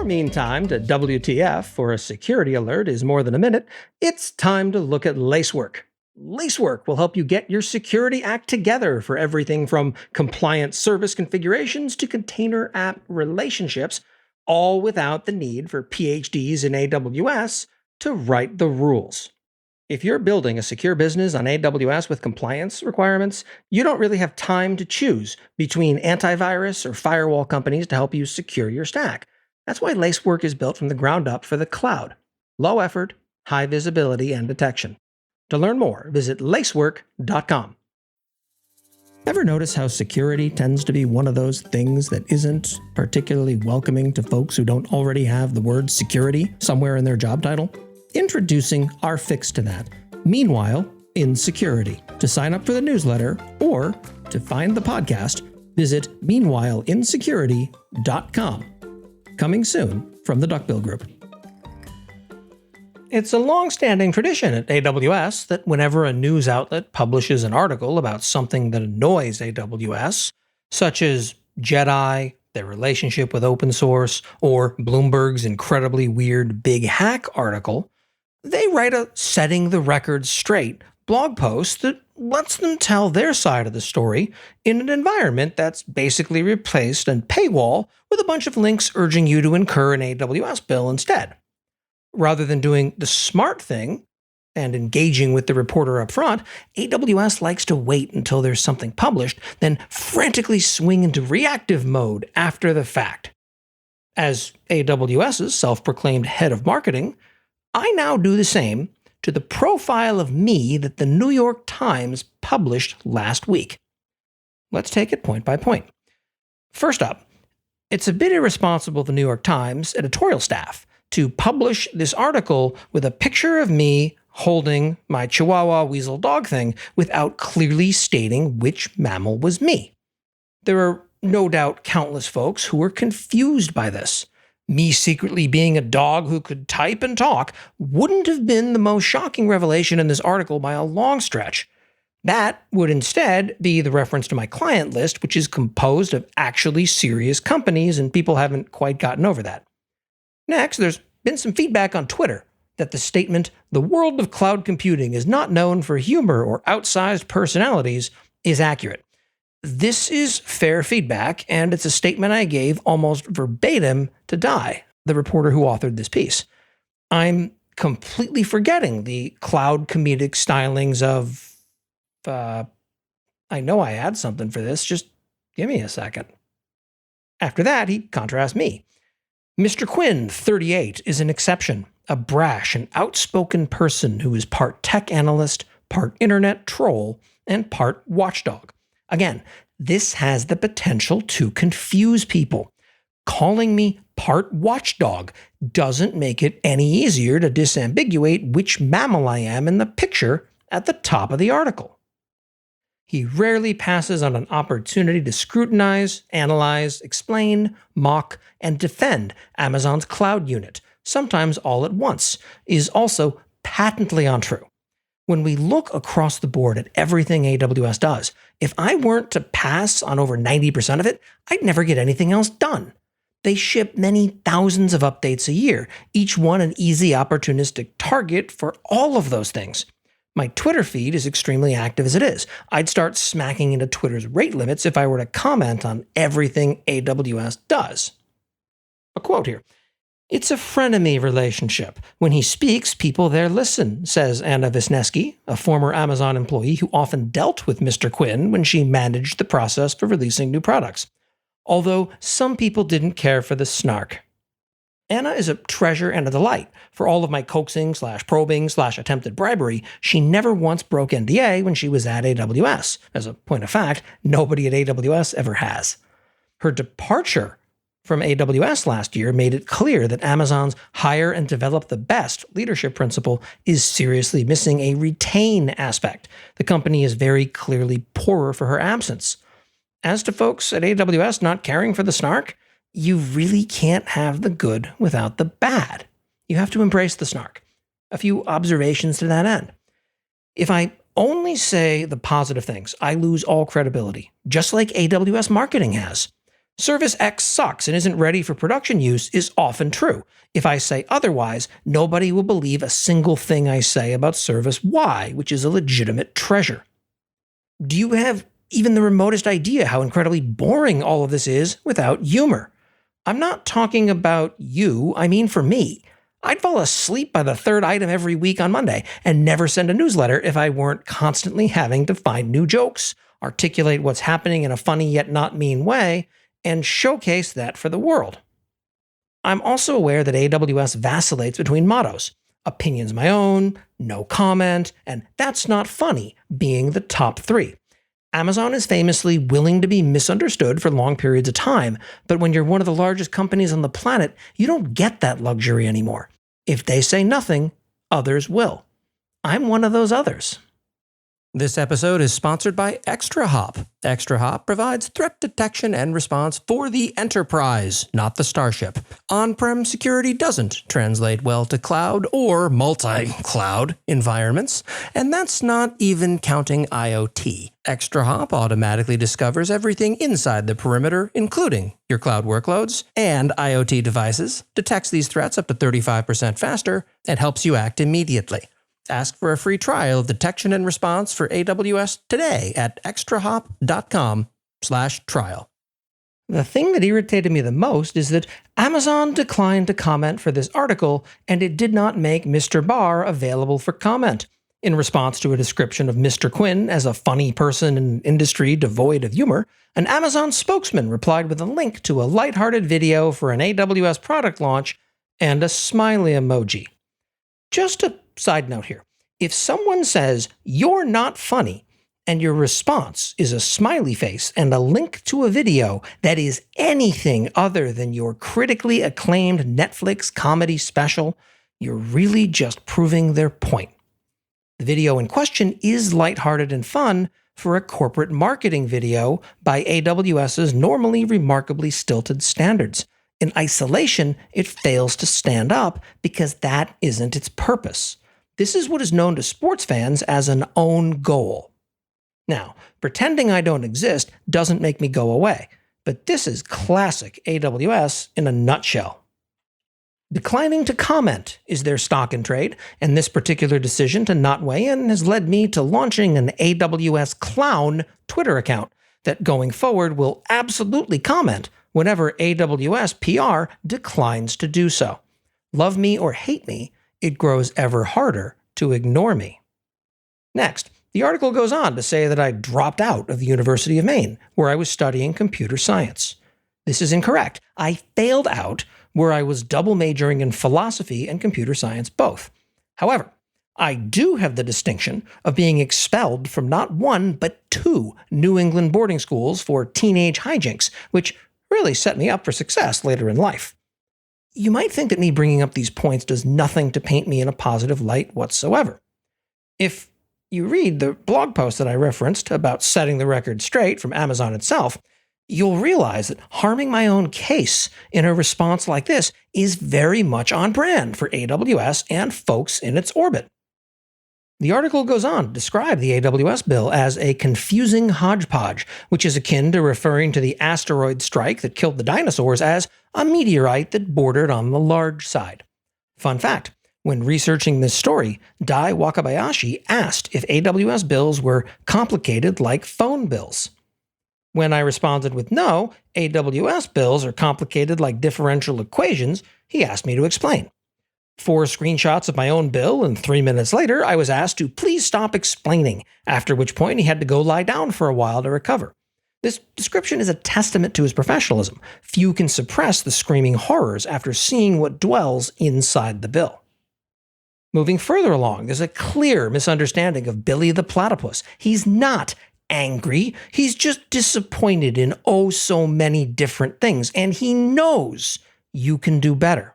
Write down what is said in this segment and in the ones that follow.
mean time to WTF or a security alert is more than a minute, it's time to look at Lacework. Lacework will help you get your security act together for everything from compliant service configurations to container app relationships, all without the need for PhDs in AWS to write the rules. If you're building a secure business on AWS with compliance requirements, you don't really have time to choose between antivirus or firewall companies to help you secure your stack. That's why Lacework is built from the ground up for the cloud. Low effort, high visibility, and detection. To learn more, visit lacework.com. Ever notice how security tends to be one of those things that isn't particularly welcoming to folks who don't already have the word security somewhere in their job title? Introducing our fix to that. Meanwhile, in security. To sign up for the newsletter or to find the podcast, visit meanwhileinsecurity.com. Coming soon from the Duckbill Group. It's a long-standing tradition at AWS that whenever a news outlet publishes an article about something that annoys AWS, such as Jedi, their relationship with open source, or Bloomberg's incredibly weird big hack article, they write a setting the record straight blog post that lets them tell their side of the story in an environment that's basically replaced a paywall with a bunch of links urging you to incur an AWS bill instead. Rather than doing the smart thing and engaging with the reporter up front, AWS likes to wait until there's something published, then frantically swing into reactive mode after the fact. As AWS's self-proclaimed head of marketing, I now do the same to the profile of me that the New York Times published last week. Let's take it point by point. First up, it's a bit irresponsible of the New York Times editorial staff to publish this article with a picture of me holding my Chihuahua weasel dog thing without clearly stating which mammal was me. There are no doubt countless folks who were confused by this. Me secretly being a dog who could type and talk wouldn't have been the most shocking revelation in this article by a long stretch. That would instead be the reference to my client list, which is composed of actually serious companies, and people haven't quite gotten over that. Next, there's been some feedback on Twitter that the statement, "the world of cloud computing is not known for humor or outsized personalities," is accurate. This is fair feedback, and it's a statement I gave almost verbatim to Dai, the reporter who authored this piece. I'm completely forgetting the cloud comedic stylings of, I know I had something for this, just give me a second. After that, he contrasts me. Mr. Quinn, 38, is an exception, a brash and outspoken person who is part tech analyst, part internet troll, and part watchdog. Again, this has the potential to confuse people. Calling me part watchdog doesn't make it any easier to disambiguate which mammal I am in the picture at the top of the article. He rarely passes on an opportunity to scrutinize, analyze, explain, mock, and defend Amazon's cloud unit, sometimes all at once, is also patently untrue. When we look across the board at everything AWS does, if I weren't to pass on over 90% of it, I'd never get anything else done. They ship many thousands of updates a year, each one an easy opportunistic target for all of those things. My Twitter feed is extremely active as it is. I'd start smacking into Twitter's rate limits if I were to comment on everything AWS does. A quote here. "It's a frenemy relationship. When he speaks, people there listen," says Anna Wisniewski, a former Amazon employee who often dealt with Mr. Quinn when she managed the process for releasing new products. Although some people didn't care for the snark. Anna is a treasure and a delight. For all of my coaxing/probing/attempted bribery, she never once broke NDA when she was at AWS. As a point of fact, nobody at AWS ever has. Her departure from AWS last year made it clear that Amazon's hire and develop the best leadership principle is seriously missing a retain aspect. The company is very clearly poorer for her absence. As to folks at AWS not caring for the snark, you really can't have the good without the bad. You have to embrace the snark. A few observations to that end. If I only say the positive things, I lose all credibility, just like AWS marketing has. Service X sucks and isn't ready for production use is often true. If I say otherwise, nobody will believe a single thing I say about Service Y, which is a legitimate treasure. Do you have even the remotest idea how incredibly boring all of this is without humor? I'm not talking about you, I mean for me. I'd fall asleep by the third item every week on Monday and never send a newsletter if I weren't constantly having to find new jokes, articulate what's happening in a funny yet not mean way, and showcase that for the world. I'm also aware that AWS vacillates between mottos: opinions my own, no comment, and that's not funny being the top three. Amazon is famously willing to be misunderstood for long periods of time, but when you're one of the largest companies on the planet, you don't get that luxury anymore. If they say nothing, others will. I'm one of those others. This episode is sponsored by ExtraHop. ExtraHop provides threat detection and response for the enterprise, not the starship. On-prem security doesn't translate well to cloud or multi-cloud environments, and that's not even counting IoT. ExtraHop automatically discovers everything inside the perimeter, including your cloud workloads and IoT devices, detects these threats up to 35% faster, and helps you act immediately. Ask for a free trial of detection and response for AWS today at extrahop.com/trial. The thing that irritated me the most is that Amazon declined to comment for this article, and it did not make Mr. Barr available for comment. In response to a description of Mr. Quinn as a funny person in an industry devoid of humor, an Amazon spokesman replied with a link to a lighthearted video for an AWS product launch and a smiley emoji. Just a side note here. If someone says, "You're not funny," and your response is a smiley face and a link to a video that is anything other than your critically acclaimed Netflix comedy special, you're really just proving their point. The video in question is lighthearted and fun for a corporate marketing video by AWS's normally remarkably stilted standards. In isolation, it fails to stand up because that isn't its purpose. This is what is known to sports fans as an own goal. Now, pretending I don't exist doesn't make me go away, but this is classic AWS in a nutshell. Declining to comment is their stock in trade, and this particular decision to not weigh in has led me to launching an AWS Clown Twitter account that going forward will absolutely comment whenever AWS PR declines to do so. Love me or hate me, it grows ever harder to ignore me. Next, the article goes on to say that I dropped out of the University of Maine, where I was studying computer science. This is incorrect. I failed out where I was double majoring in philosophy and computer science both. However, I do have the distinction of being expelled from not one, but two New England boarding schools for teenage hijinks, which really set me up for success later in life. You might think that me bringing up these points does nothing to paint me in a positive light whatsoever. If you read the blog post that I referenced about setting the record straight from Amazon itself, you'll realize that harming my own case in a response like this is very much on brand for AWS and folks in its orbit. The article goes on to describe the AWS bill as a confusing hodgepodge, which is akin to referring to the asteroid strike that killed the dinosaurs as a meteorite that bordered on the large side. Fun fact, when researching this story, Dai Wakabayashi asked if AWS bills were complicated like phone bills. When I responded with no, AWS bills are complicated like differential equations, he asked me to explain. 4 screenshots of my own bill, and 3 minutes later, I was asked to please stop explaining, after which point he had to go lie down for a while to recover. This description is a testament to his professionalism. Few can suppress the screaming horrors after seeing what dwells inside the bill. Moving further along, there's a clear misunderstanding of Billy the Platypus. He's not angry, he's just disappointed in oh so many different things, and he knows you can do better.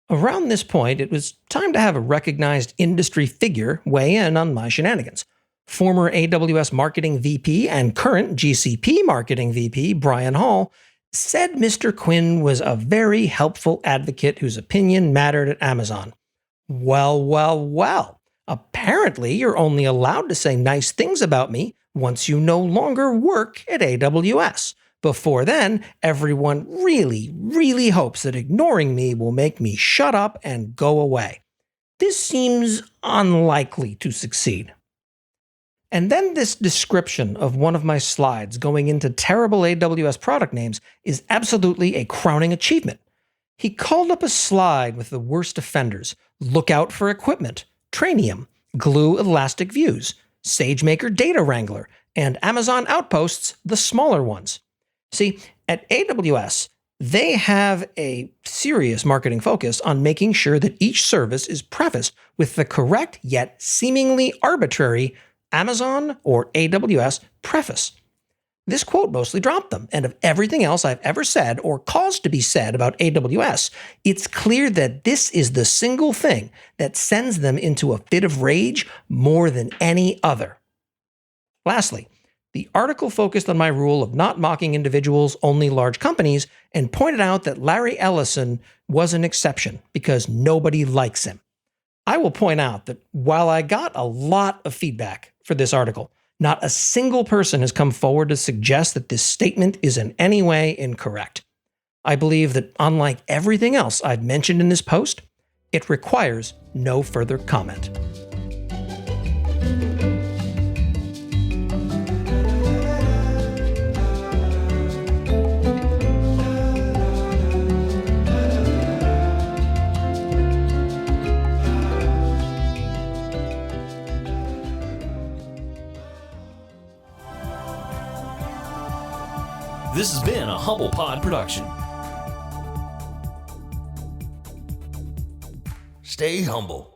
Around this point, it was time to have a recognized industry figure weigh in on my shenanigans. Former AWS Marketing VP and current GCP Marketing VP Brian Hall said Mr. Quinn was a very helpful advocate whose opinion mattered at Amazon. Well. Apparently, you're only allowed to say nice things about me once you no longer work at AWS. Before then, everyone really, really hopes that ignoring me will make me shut up and go away. This seems unlikely to succeed. And then this description of one of my slides going into terrible AWS product names is absolutely a crowning achievement. He called up a slide with the worst offenders: Lookout for Equipment, Trainium, Glue Elastic Views, SageMaker Data Wrangler, and Amazon Outposts, the smaller ones. See, at AWS, they have a serious marketing focus on making sure that each service is prefaced with the correct yet seemingly arbitrary Amazon or AWS preface. This quote mostly dropped them, and of everything else I've ever said or caused to be said about AWS, it's clear that this is the single thing that sends them into a fit of rage more than any other. Lastly, the article focused on my rule of not mocking individuals, only large companies, and pointed out that Larry Ellison was an exception because nobody likes him. I will point out that while I got a lot of feedback for this article, not a single person has come forward to suggest that this statement is in any way incorrect. I believe that unlike everything else I've mentioned in this post, it requires no further comment. This has been a Humble Pod production. Stay humble.